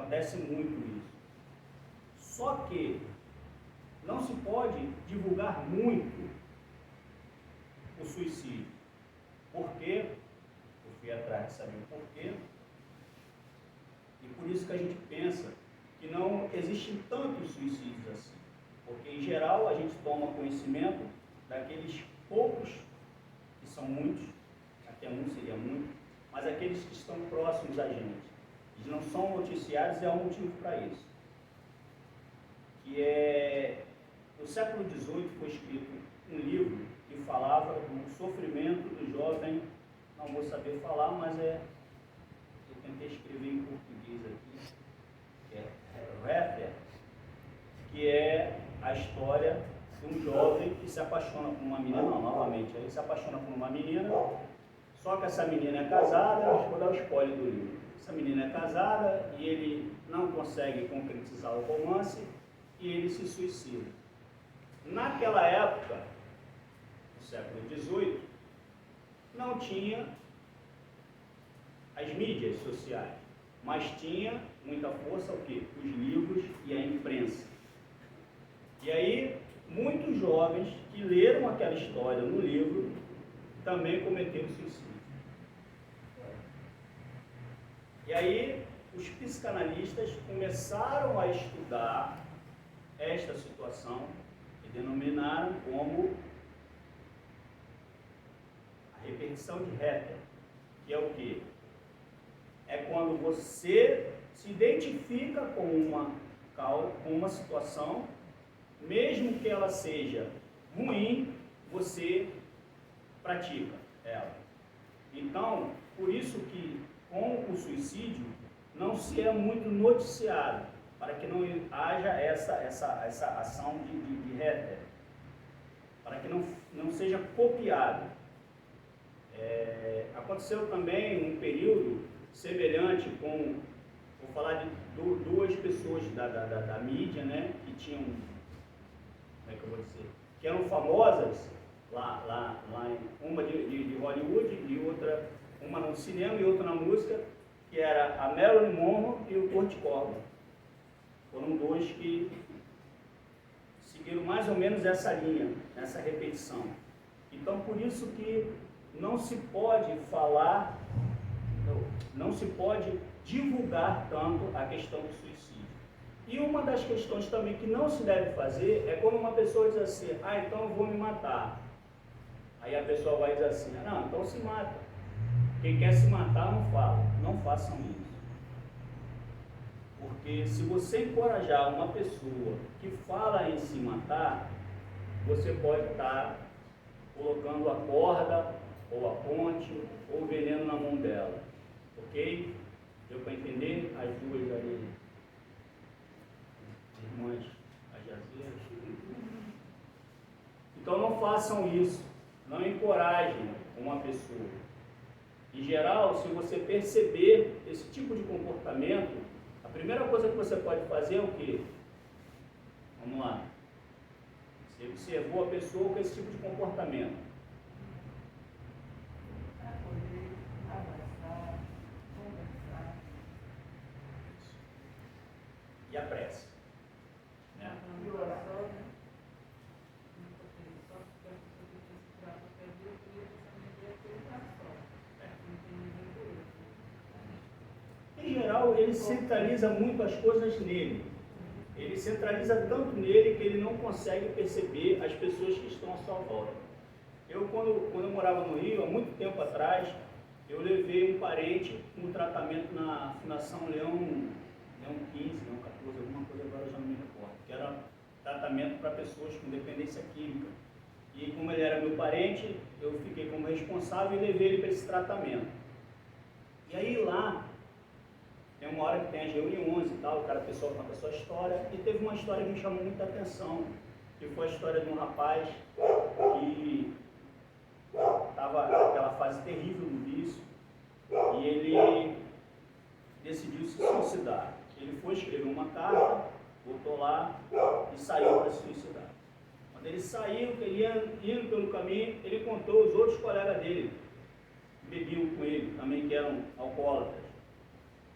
Acontece muito isso. Só que não se pode divulgar muito o suicídio. Por quê? Eu fui atrás de saber o porquê. E por isso que a gente pensa que não existem tantos suicídios assim. Porque, em geral, a gente toma conhecimento daqueles poucos, que são muitos, até um seria muito, mas aqueles que estão próximos da gente. Eles não são noticiados e há um motivo para isso. Que é, no século XVIII foi escrito um livro que falava do sofrimento do jovem, não vou saber falar, mas eu tentei escrever em português aqui, que é Werther, que é a história de um jovem que se apaixona por uma menina, novamente, ele se apaixona por uma menina, só que essa menina é casada, eu vou dar o spoiler do livro. Essa menina é casada e ele não consegue concretizar o romance e ele se suicida. Naquela época, no século XVIII, não tinha as mídias sociais, mas tinha muita força o quê? Os livros e a imprensa. E aí, muitos jovens que leram aquela história no livro também cometeram suicídio. E aí, os psicanalistas começaram a estudar esta situação e denominaram como a repetição de Werther, que é o quê? É quando você se identifica com uma situação, mesmo que ela seja ruim, você pratica ela. Então, por isso que com o suicídio não se é muito noticiado, para que não haja essa ação de Werther, para que não seja copiado. Aconteceu também um período semelhante com, vou falar de duas pessoas da mídia, né, que tinham, como é que eu vou dizer, que eram famosas lá uma de Hollywood e outra, uma no cinema e outra na música, que era a Marilyn Monroe e o Kurt Cobain. Foram dois que seguiram mais ou menos essa linha, essa repetição. Então, por isso que não se pode falar, não se pode divulgar tanto a questão do suicídio. E uma das questões também que não se deve fazer é quando uma pessoa diz assim, então eu vou me matar. Aí a pessoa vai dizer assim, não, então se mata. Quem quer se matar não fala, não façam isso. Porque se você encorajar uma pessoa que fala em se matar, você pode estar colocando a corda, ou a ponte, ou o veneno na mão dela. Ok? Deu para entender? As duas ali, irmãs, as jazeiras. Então não façam isso, não encorajem uma pessoa. Em geral, se você perceber esse tipo de comportamento, a primeira coisa que você pode fazer é o quê? Vamos lá. Você observou a pessoa com esse tipo de comportamento. Poder abraçar, conversar. E a prece. Né? E oração, né? Só que a pessoa que tem que tirar para perder, eu queria também ter oração. Não tem ninguém por isso. Em geral, ele centraliza muito as coisas nele. Ele centraliza tanto nele que ele não consegue perceber as pessoas que estão à sua volta. Quando eu morava no Rio, há muito tempo atrás, eu levei um parente com um tratamento na Fundação Leão 15, Leão 14, alguma coisa, agora eu já não me recordo, que era tratamento para pessoas com dependência química. E como ele era meu parente, eu fiquei como responsável e levei ele para esse tratamento. E aí lá, tem uma hora que tem as reuniões e tal, cada pessoa conta a sua história, e teve uma história que me chamou muita atenção, que foi a história de um rapaz que estava naquela fase terrível do vício, e ele decidiu se suicidar. Ele foi escrever uma carta, botou lá e saiu para se suicidar. Quando ele saiu, ele indo pelo caminho, ele contou os outros colegas dele, que bebiam com ele, também que eram alcoólatras.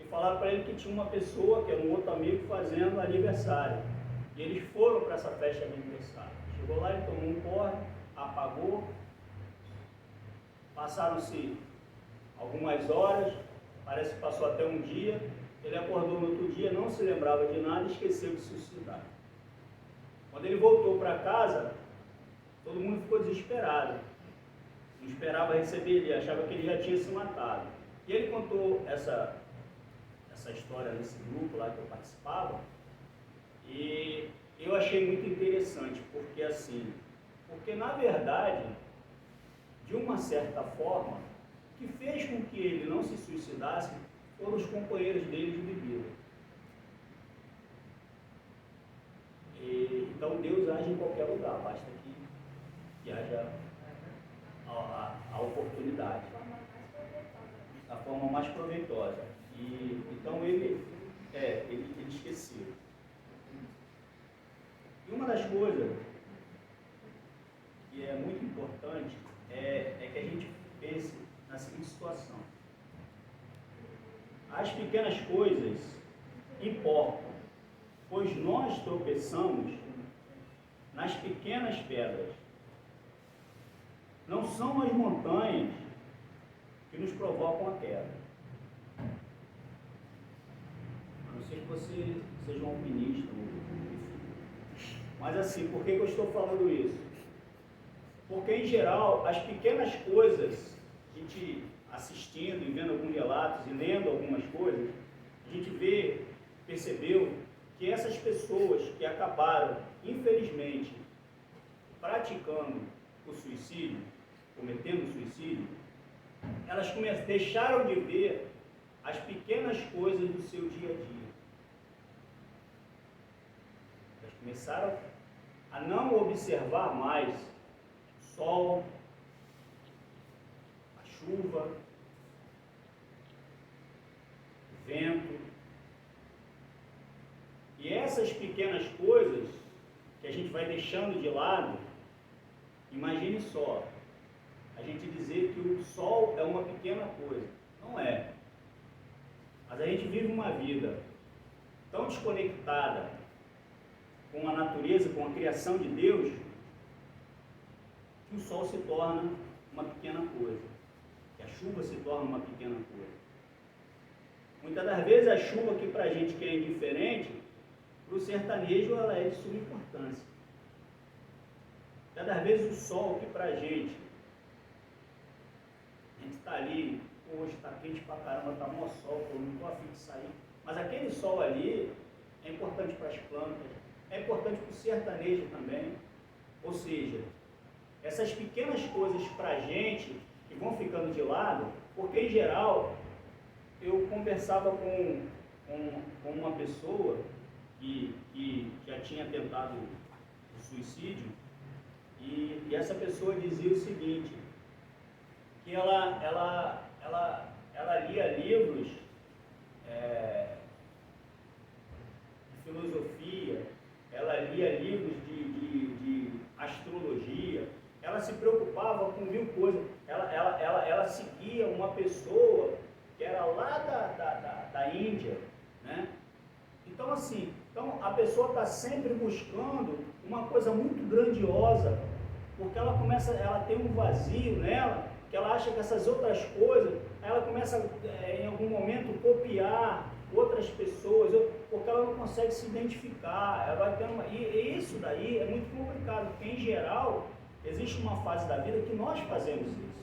e falaram para ele que tinha uma pessoa, que era um outro amigo, fazendo aniversário. E eles foram para essa festa de aniversário. Chegou lá, ele tomou um porre, apagou. Passaram-se algumas horas, parece que passou até um dia. Ele acordou no outro dia, não se lembrava de nada e esqueceu de se suicidar. Quando ele voltou para casa, todo mundo ficou desesperado. Não esperava receber ele, achava que ele já tinha se matado. E ele contou essa história nesse grupo lá que eu participava, e eu achei muito interessante, porque na verdade, de uma certa forma, o que fez com que ele não se suicidasse foram os companheiros dele de bebida. Então Deus age em qualquer lugar, basta que haja a oportunidade, da forma mais proveitosa. Então ele esqueceu. E uma das coisas que é muito importante é que a gente pense na seguinte situação: as pequenas coisas importam, pois nós tropeçamos nas pequenas pedras. Não são as montanhas que nos provocam a queda. A não ser que você seja um alpinista. Mas assim, por que eu estou falando isso? Porque em geral, as pequenas coisas, a gente assistindo e vendo alguns relatos e lendo algumas coisas, a gente percebeu que essas pessoas que acabaram, infelizmente, praticando o suicídio, cometendo o suicídio, elas deixaram de ver as pequenas coisas do seu dia a dia. Elas começaram a não observar mais o sol, a chuva, o vento. E essas pequenas coisas que a gente vai deixando de lado, imagine só, a gente dizer que o sol é uma pequena coisa. Não é. Mas a gente vive uma vida tão desconectada com a natureza, com a criação de Deus, que o sol se torna uma pequena coisa, que a chuva se torna uma pequena coisa. Muitas das vezes a chuva, que para a gente que é indiferente, para o sertanejo ela é de suma importância. Muitas das vezes o sol, que para a gente está ali, hoje está quente pra caramba, está mó sol, eu não estou afim de sair. Mas aquele sol ali é importante para as plantas, é importante para o sertanejo também. Ou seja, essas pequenas coisas para a gente que vão ficando de lado, porque em geral eu conversava com uma pessoa que já tinha tentado o suicídio, e essa pessoa dizia o seguinte, que ela lia livros de filosofia, ela lia livros de astrologia, ela se preocupava com mil coisas, ela seguia uma pessoa que era lá da Índia, né? Então assim, a pessoa está sempre buscando uma coisa muito grandiosa, porque ela tem um vazio nela, que ela acha que essas outras coisas, ela começa em algum momento copiar outras pessoas, porque ela não consegue se identificar, ela vai tendo e isso daí é muito complicado, porque em geral existe uma fase da vida que nós fazemos isso.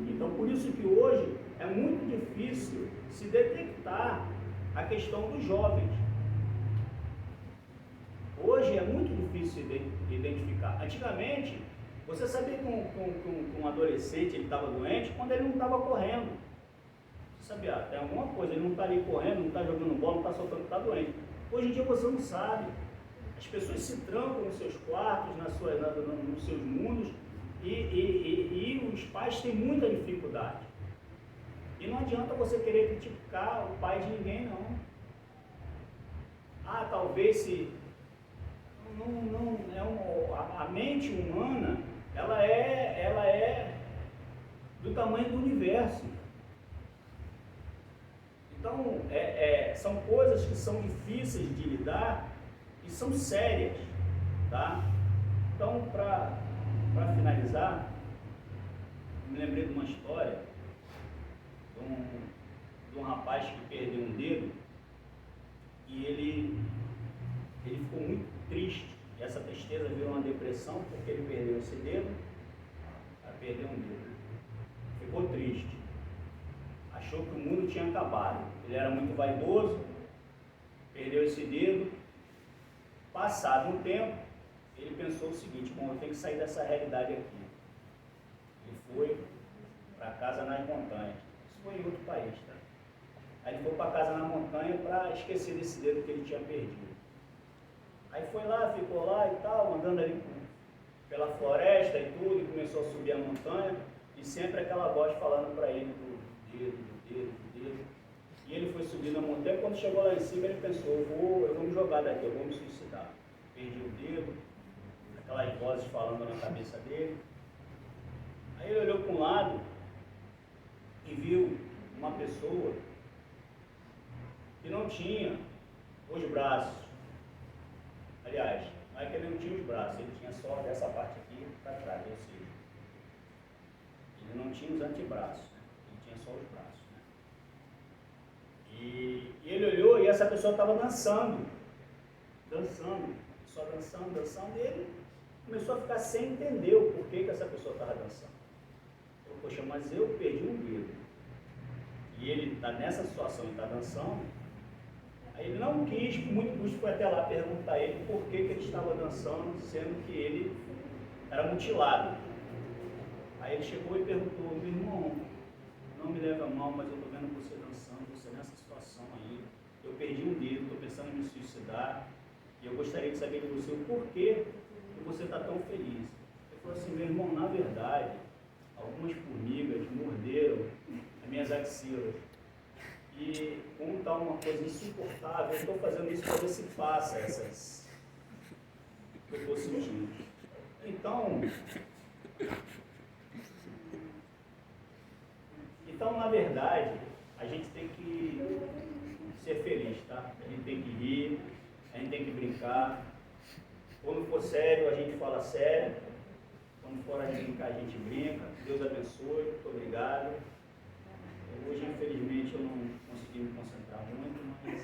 Então por isso que hoje é muito difícil se detectar a questão dos jovens. Hoje é muito difícil identificar. Antigamente, você sabia que um adolescente estava doente quando ele não estava correndo. Você sabia, tem alguma coisa, ele não está ali correndo, não está jogando bola, não está soltando, está doente. Hoje em dia você não sabe. As pessoas se trancam nos seus quartos, nos seus mundos, e os pais têm muita dificuldade. E não adianta você querer criticar o pai de ninguém, não. Talvez se... a mente humana, ela é do tamanho do universo. Então, são coisas que são difíceis de lidar e são sérias, tá? Então, para finalizar, me lembrei de uma história de um rapaz que perdeu um dedo e ele ficou muito triste. E essa tristeza virou uma depressão porque ele perdeu esse dedo, perdeu um dedo. Ficou triste. Achou que o mundo tinha acabado. Ele era muito vaidoso, perdeu esse dedo. Passado um tempo, ele pensou o seguinte: bom, eu tenho que sair dessa realidade aqui. Ele foi para casa nas montanhas. Isso foi em outro país, tá? Aí ele foi para casa na montanha para esquecer desse dedo que ele tinha perdido. Aí foi lá, ficou lá e tal, andando ali pela floresta e tudo, e começou a subir a montanha, e sempre aquela voz falando para ele do dedo. E ele foi subindo a montanha. Quando chegou lá em cima, ele pensou: eu vou me jogar daqui, eu vou me suicidar. Perdi o dedo, aquelas vozes falando na cabeça dele. Aí ele olhou para um lado e viu uma pessoa que não tinha os braços. Aliás, não é que ele não tinha os braços, ele tinha só dessa parte aqui para trás, ou seja, ele não tinha os antebraços, né? Ele tinha só os braços. Né? E ele olhou e essa pessoa estava dançando, só dançando, e ele começou a ficar sem entender o porquê que essa pessoa estava dançando. Eu, poxa, mas eu perdi um dedo. E ele está nessa situação e está dançando. Aí ele não quis, muito custo foi até lá perguntar a ele por que ele estava dançando, sendo que ele era mutilado. Aí ele chegou e perguntou: meu irmão, não me leva a mal, mas eu estou vendo você dançando, você nessa situação aí, eu perdi um dedo, estou pensando em me suicidar, e eu gostaria de saber de você o porquê que você está tão feliz. Ele falou assim: meu irmão, na verdade, algumas formigas morderam as minhas axilas. E como está uma coisa insuportável, eu estou fazendo isso para ver se passa essas que eu estou sentindo. Então, na verdade, a gente tem que ser feliz, tá? A gente tem que rir, a gente tem que brincar. Quando for sério, a gente fala sério. Quando for a gente brincar, a gente brinca. Deus abençoe, muito obrigado. Hoje, infelizmente, eu não consegui me concentrar muito, mas